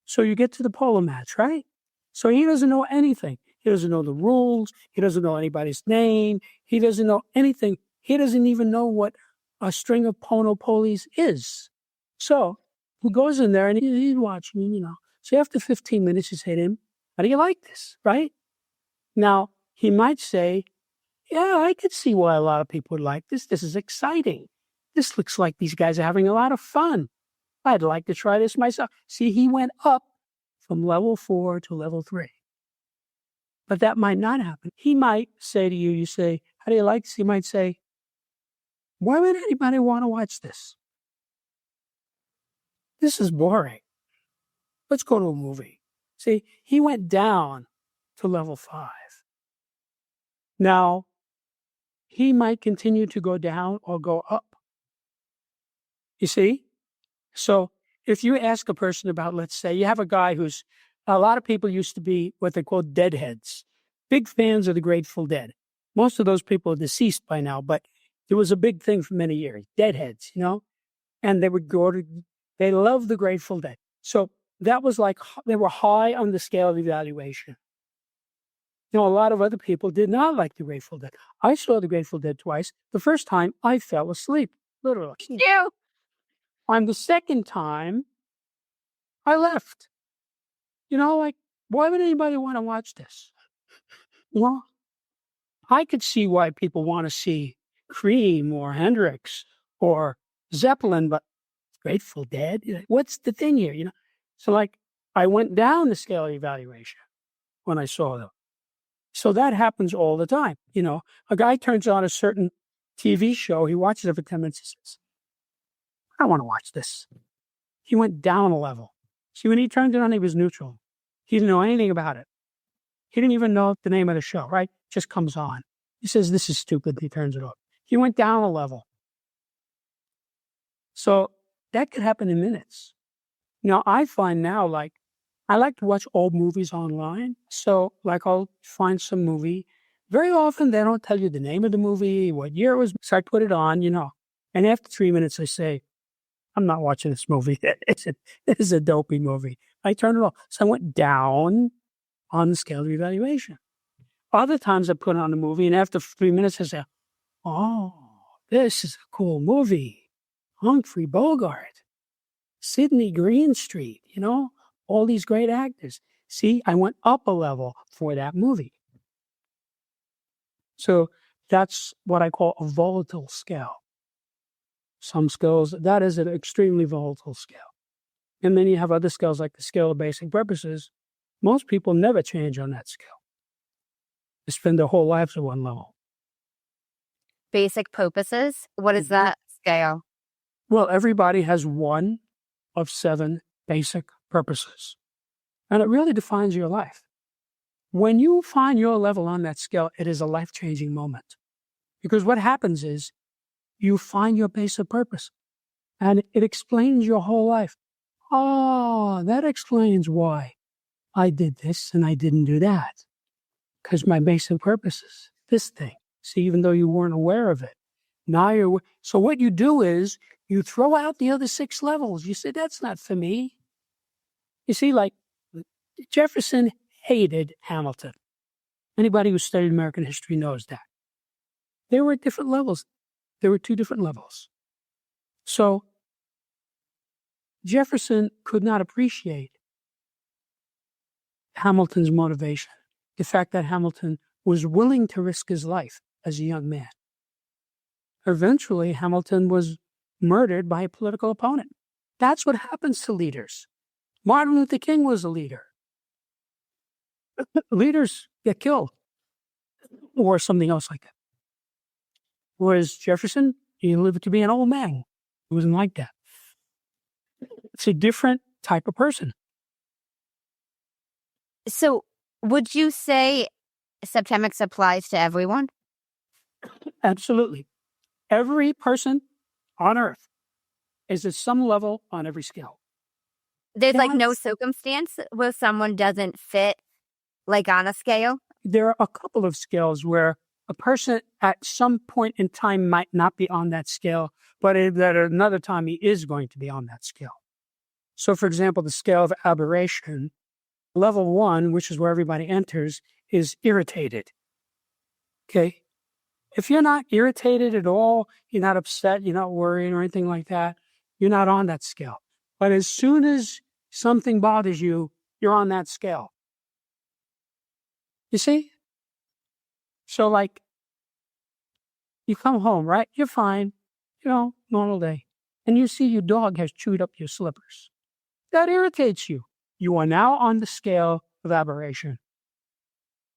So you get to the polo match, right? So he doesn't know anything. He doesn't know the rules. He doesn't know anybody's name. He doesn't know anything. He doesn't even know what a string of polis is. So he goes in there and he's watching, So after 15 minutes, you say to him, how do you like this, right? Now, he might say, yeah, I could see why a lot of people would like this. This is exciting. This looks like these guys are having a lot of fun. I'd like to try this myself. See, he went up from level 4 to level 3. But that might not happen. He might say to you, you say, how do you like this? He might say, why would anybody want to watch this? This is boring. Let's go to a movie. See, he went down to level 5. Now, he might continue to go down or go up. You see? So if you ask a person about, let's say, you have a guy who's, a lot of people used to be what they call deadheads, big fans of the Grateful Dead. Most of those people are deceased by now, but there was a big thing for many years, deadheads, and they would go to, they loved the Grateful Dead. So that was like, they were high on the scale of evaluation. A lot of other people did not like the Grateful Dead. I saw the Grateful Dead twice. The first time, I fell asleep, literally. You. On the second time, I left. Why would anybody want to watch this? Well, I could see why people want to see Cream or Hendrix or Zeppelin, but Grateful Dead? What's the thing here? So I went down the scale of evaluation when I saw them. So that happens all the time. A guy turns on a certain TV show, he watches it for 10 minutes, he says, I don't want to watch this. He went down a level. See, when he turned it on, he was neutral. He didn't know anything about it. He didn't even know the name of the show, right? Just comes on. He says, this is stupid. He turns it off. He went down a level. So that could happen in minutes. I find now, I like to watch old movies online. So, I'll find some movie. Very often, they don't tell you the name of the movie, what year it was. So I put it on, And after 3 minutes, I say, I'm not watching this movie. It's a dopey movie. I turn it off. So I went down on the scale of evaluation. Other times, I put on a movie, and after 3 minutes, I say, oh, this is a cool movie. Humphrey Bogart, Sidney Greenstreet, all these great actors. See, I went up a level for that movie. So that's what I call a volatile scale. Some scales, that is an extremely volatile scale. And then you have other scales like the scale of basic purposes. Most people never change on that scale. They spend their whole lives at one level. Basic purposes? What is that scale? Well, everybody has one of 7 basic purposes. And it really defines your life. When you find your level on that scale, it is a life-changing moment. Because what happens is you find your basic purpose. And it explains your whole life. Oh, that explains why I did this and I didn't do that. Because my basic purpose is this thing. See, even though you weren't aware of it. Now you're... So what you do is you throw out the other 6 levels. You say, that's not for me. You see, Jefferson hated Hamilton. Anybody who studied American history knows that. They were at different levels. There were 2 different levels. So Jefferson could not appreciate Hamilton's motivation, the fact that Hamilton was willing to risk his life as a young man. Eventually, Hamilton was murdered by a political opponent. That's what happens to leaders. Martin Luther King was a leader. Leaders get killed or something else like that. Whereas Jefferson, he lived to be an old man. It wasn't like that. It's a different type of person. So would you say Septemics applies to everyone? Absolutely. Every person on earth is at some level on every scale. There's like no circumstance where someone doesn't fit like on a scale? There are a couple of scales where a person at some point in time might not be on that scale, but at another time he is going to be on that scale. So, for example, the scale of aberration, level 1, which is where everybody enters, is irritated. Okay? If you're not irritated at all, you're not upset, you're not worried or anything like that, you're not on that scale. But as soon as something bothers you, you're on that scale. You see? So, like, you come home, right? You're fine, normal day. And you see your dog has chewed up your slippers. That irritates you. You are now on the scale of aberration.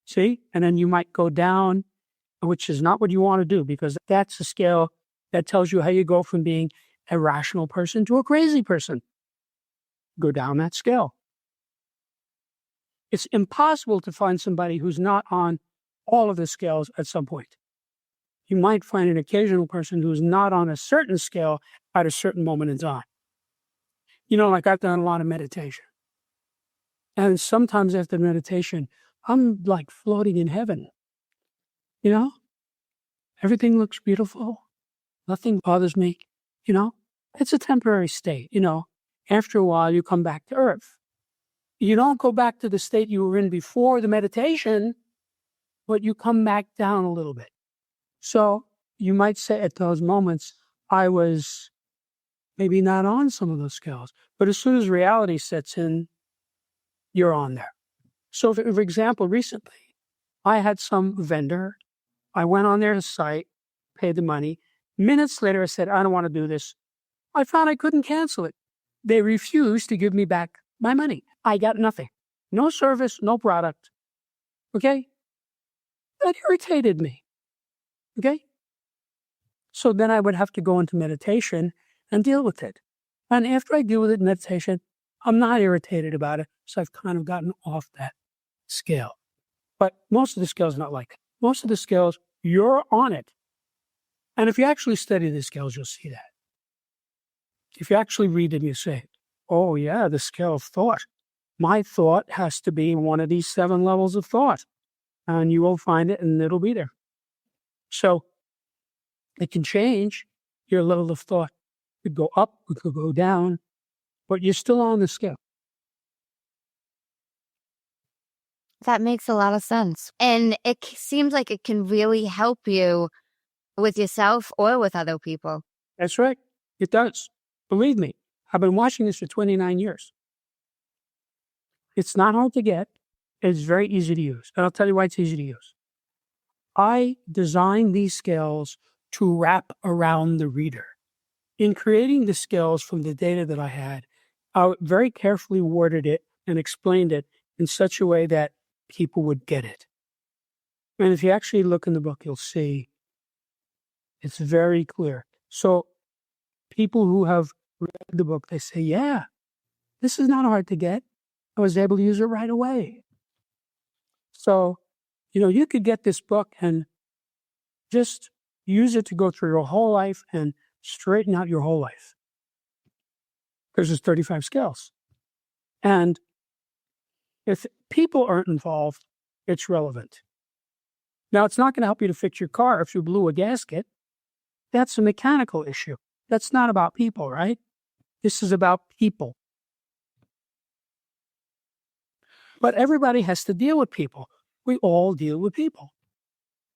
See? And then you might go down, which is not what you want to do, because that's the scale that tells you how you go from being a rational person to a crazy person. Go down that scale. It's impossible to find somebody who's not on all of the scales at some point. You might find an occasional person who's not on a certain scale at a certain moment in time. Like I've done a lot of meditation. And sometimes after meditation, I'm like floating in heaven. Everything looks beautiful. Nothing bothers me. It's a temporary state. After a while, you come back to earth. You don't go back to the state you were in before the meditation, but you come back down a little bit. So you might say at those moments, I was maybe not on some of those scales, but as soon as reality sets in, you're on there. So for example, recently, I had some vendor. I went on their site, paid the money. Minutes later, I said, I don't want to do this. I found I couldn't cancel it. They refused to give me back my money. I got nothing. No service, no product. Okay? That irritated me. Okay? So then I would have to go into meditation and deal with it. And after I deal with it in meditation, I'm not irritated about it. So I've kind of gotten off that scale. But most of the scales are not like that. Most of the scales, you're on it. And if you actually study the scales, you'll see that. If you actually read them, you say, oh yeah, the scale of thought. My thought has to be one of these 7 levels of thought. And you will find it and it'll be there. So it can change your level of thought. It could go up, it could go down, but you're still on the scale. That makes a lot of sense. And it seems like it can really help you with yourself or with other people. That's right. It does. Believe me, I've been watching this for 29 years. It's not hard to get. It's very easy to use. And I'll tell you why it's easy to use. I designed these scales to wrap around the reader. In creating the scales from the data that I had, I very carefully worded it and explained it in such a way that people would get it. And if you actually look in the book, you'll see it's very clear. So people who have read the book, they say, yeah, this is not hard to get. I was able to use it right away. So, you could get this book and just use it to go through your whole life and straighten out your whole life. Because there's 35 scales. And if people aren't involved, it's relevant. Now, it's not going to help you to fix your car if you blew a gasket. That's a mechanical issue. That's not about people, right? This is about people. But everybody has to deal with people. We all deal with people.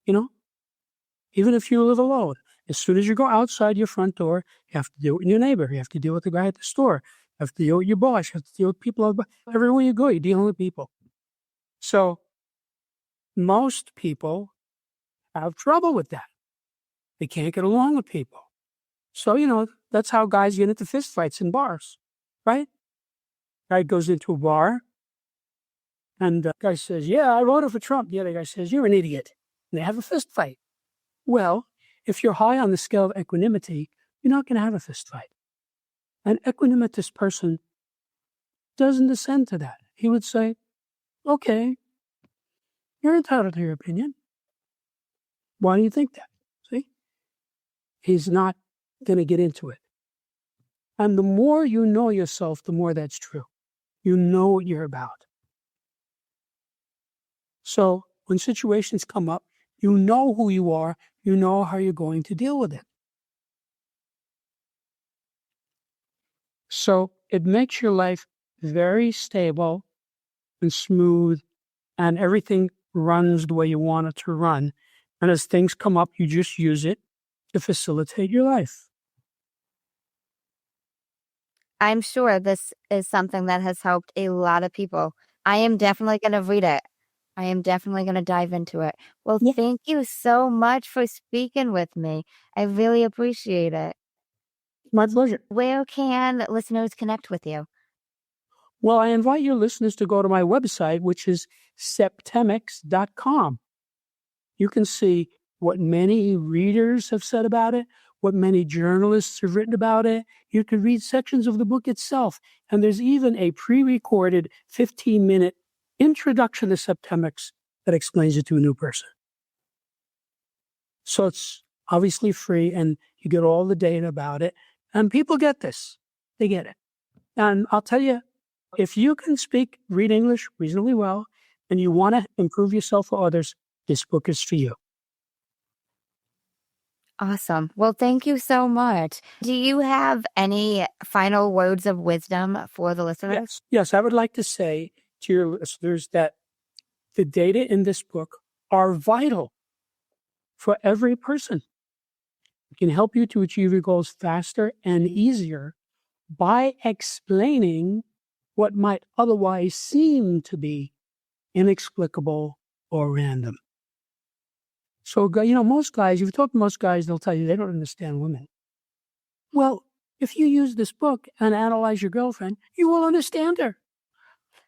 Even if you live alone, as soon as you go outside your front door, you have to deal with your neighbor. You have to deal with the guy at the store. You have to deal with your boss. You have to deal with people. Everywhere you go, you're dealing with people. So most people have trouble with that. They can't get along with people. So, that's how guys get into fistfights in bars, right? Guy goes into a bar, and the guy says, yeah, I voted for Trump. The other guy says, you're an idiot. And they have a fist fight. Well, if you're high on the scale of equanimity, you're not going to have a fist fight. An equanimitous person doesn't descend to that. He would say, okay, you're entitled to your opinion. Why do you think that? See? He's not going to get into it. And the more you know yourself, the more that's true. You know what you're about. So when situations come up, you know who you are, you know how you're going to deal with it. So it makes your life very stable and smooth, and everything runs the way you want it to run. And as things come up, you just use it to facilitate your life. I'm sure this is something that has helped a lot of people. I am definitely going to read it. I am definitely going to dive into it. Well, thank you so much for speaking with me. I really appreciate it. My pleasure. Where can listeners connect with you? Well, I invite your listeners to go to my website, which is septemics.com. You can see what many readers have said about it, what many journalists have written about it. You can read sections of the book itself. And there's even a pre-recorded 15-minute introduction to Septemics that explains it to a new person. So it's obviously free, and you get all the data about it. And people get this. They get it. And I'll tell you, if you can read English reasonably well, and you want to improve yourself for others, this book is for you. Awesome. Well, thank you so much. Do you have any final words of wisdom for the listeners? Yes, I would like to say to your listeners that the data in this book are vital for every person. It can help you to achieve your goals faster and easier by explaining what might otherwise seem to be inexplicable or random. So, most guys, if you talk to most guys, they'll tell you they don't understand women. Well, if you use this book and analyze your girlfriend, you will understand her.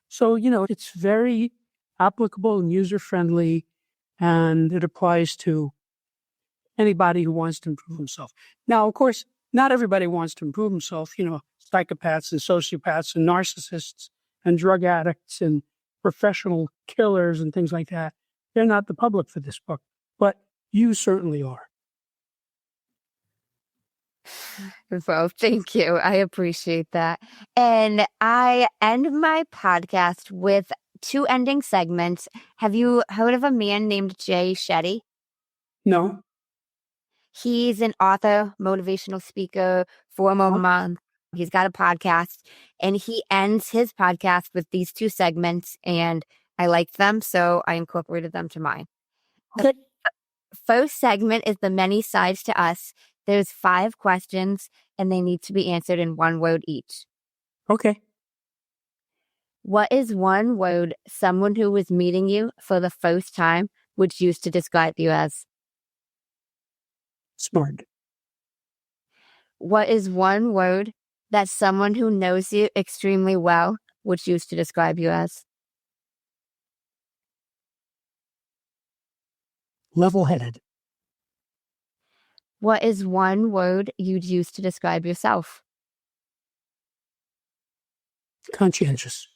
So, it's very applicable and user-friendly, and it applies to anybody who wants to improve himself. Now, of course, not everybody wants to improve himself. Psychopaths and sociopaths and narcissists and drug addicts and professional killers and things like that. They're not the public for this book, but you certainly are. Well, thank you. I appreciate that. And I end my podcast with 2 ending segments. Have you heard of a man named Jay Shetty? No. He's an author, motivational speaker, former mom. He's got a podcast, and he ends his podcast with these 2 segments, and I liked them, so I incorporated them to mine. Okay. First segment is the many sides to us. There's 5 questions, and they need to be answered in 1 word each. Okay. What is 1 word someone who was meeting you for the first time would use to describe you as? Smart. What is 1 word that someone who knows you extremely well would use to describe you as? Level-headed. What is 1 word you'd use to describe yourself? Conscientious.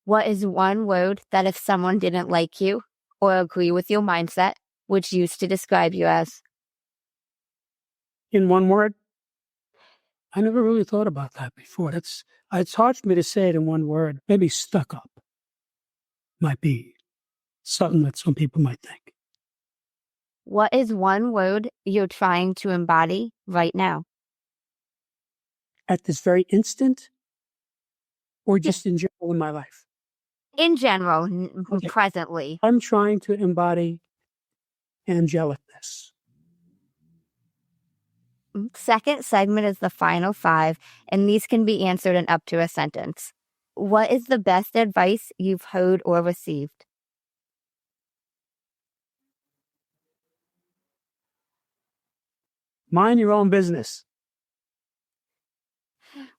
What is 1 word that if someone didn't like you or agree with your mindset would use to describe you as? In 1 word? I never really thought about that before. It's hard for me to say it in 1 word. Maybe stuck up might be something that some people might think. What is 1 word you're trying to embody right now? At this very instant, or just in general in my life? In general, Okay. presently. I'm trying to embody angelicness. Second segment is the final 5, and these can be answered in up to a sentence. What is the best advice you've heard or received? Mind your own business.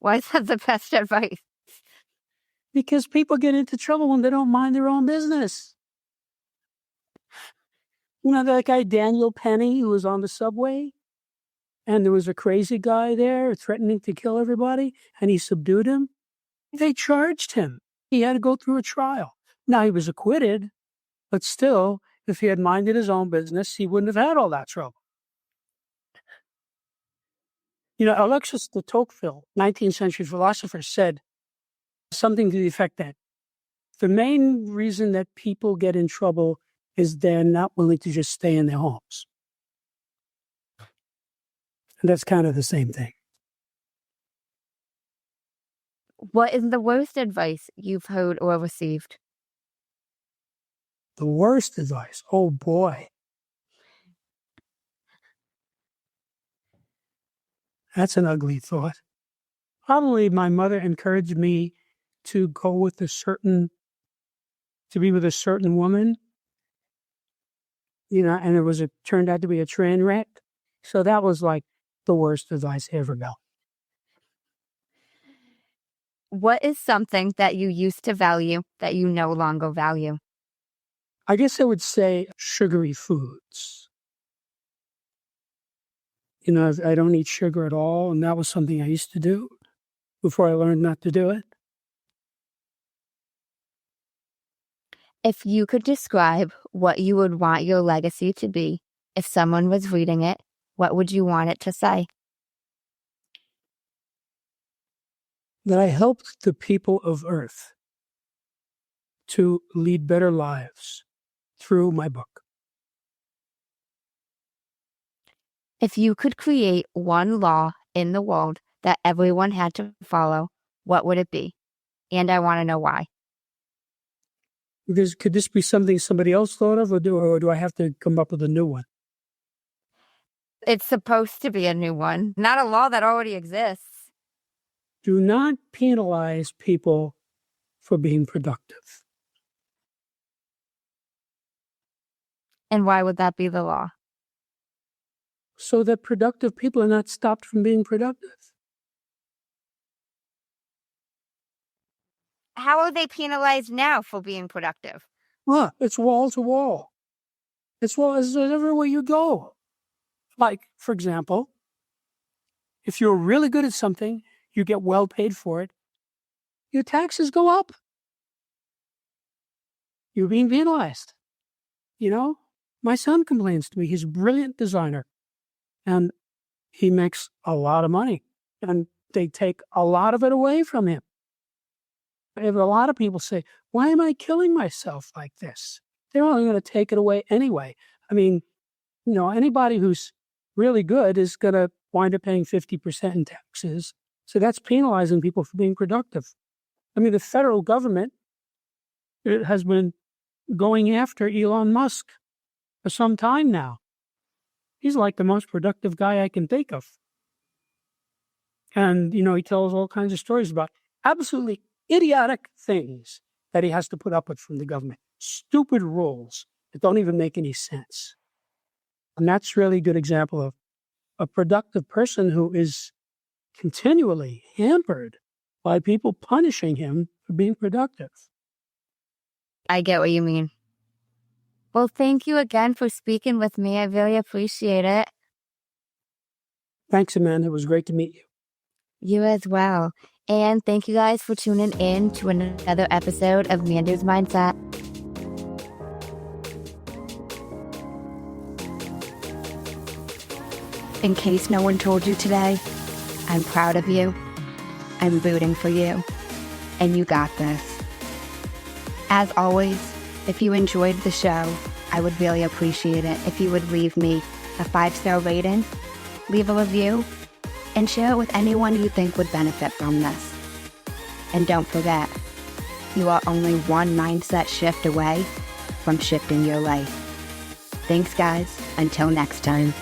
Why is that the best advice? Because people get into trouble when they don't mind their own business. You know, that guy Daniel Penny who was on the subway, and there was a crazy guy there threatening to kill everybody, and he subdued him. They charged him. He had to go through a trial. Now, he was acquitted, but still, if he had minded his own business, he wouldn't have had all that trouble. You know, Alexis de Tocqueville, 19th century philosopher, said something to the effect that the main reason that people get in trouble is they're not willing to just stay in their homes. And that's kind of the same thing. What is the worst advice you've heard or received? The worst advice, oh boy. That's an ugly thought. Probably my mother encouraged me to be with a certain woman, you know, and it turned out to be a train wreck. So that was like the worst advice I ever got. What is something that you used to value that you no longer value? I guess I would say sugary foods. You know, I don't eat sugar at all, and that was something I used to do before I learned not to do it. If you could describe what you would want your legacy to be, if someone was reading it, what would you want it to say? That I helped the people of Earth to lead better lives through my book. If you could create one law in the world that everyone had to follow, what would it be? And I want to know why. Could this be something somebody else thought of, or do I have to come up with a new one? It's supposed to be a new one, not a law that already exists. Do not penalize people for being productive. And why would that be the law? So that productive people are not stopped from being productive. How are they penalized now for being productive? Well, it's wall to wall. It's everywhere you go. Like, for example, if you're really good at something, you get well paid for it, your taxes go up. You're being penalized. You know, my son complains to me. He's a brilliant designer, and he makes a lot of money, and they take a lot of it away from him. I have a lot of people say, why am I killing myself like this? They're only going to take it away anyway. I mean, you know, anybody who's really good is going to wind up paying 50% in taxes. So that's penalizing people for being productive. I mean, the federal government has been going after Elon Musk for some time now. He's like the most productive guy I can think of. And, you know, he tells all kinds of stories about absolutely idiotic things that he has to put up with from the government. Stupid rules that don't even make any sense. And that's really a good example of a productive person who is continually hampered by people punishing him for being productive. I get what you mean. Well, thank you again for speaking with me. I really appreciate it. Thanks, Amanda. It was great to meet you. You as well. And thank you guys for tuning in to another episode of Manders Mindset. In case no one told you today, I'm proud of you. I'm rooting for you. And you got this. As always, if you enjoyed the show, I would really appreciate it if you would leave me a 5-star rating, leave a review, and share it with anyone you think would benefit from this. And don't forget, you are only one mindset shift away from shifting your life. Thanks, guys. Until next time.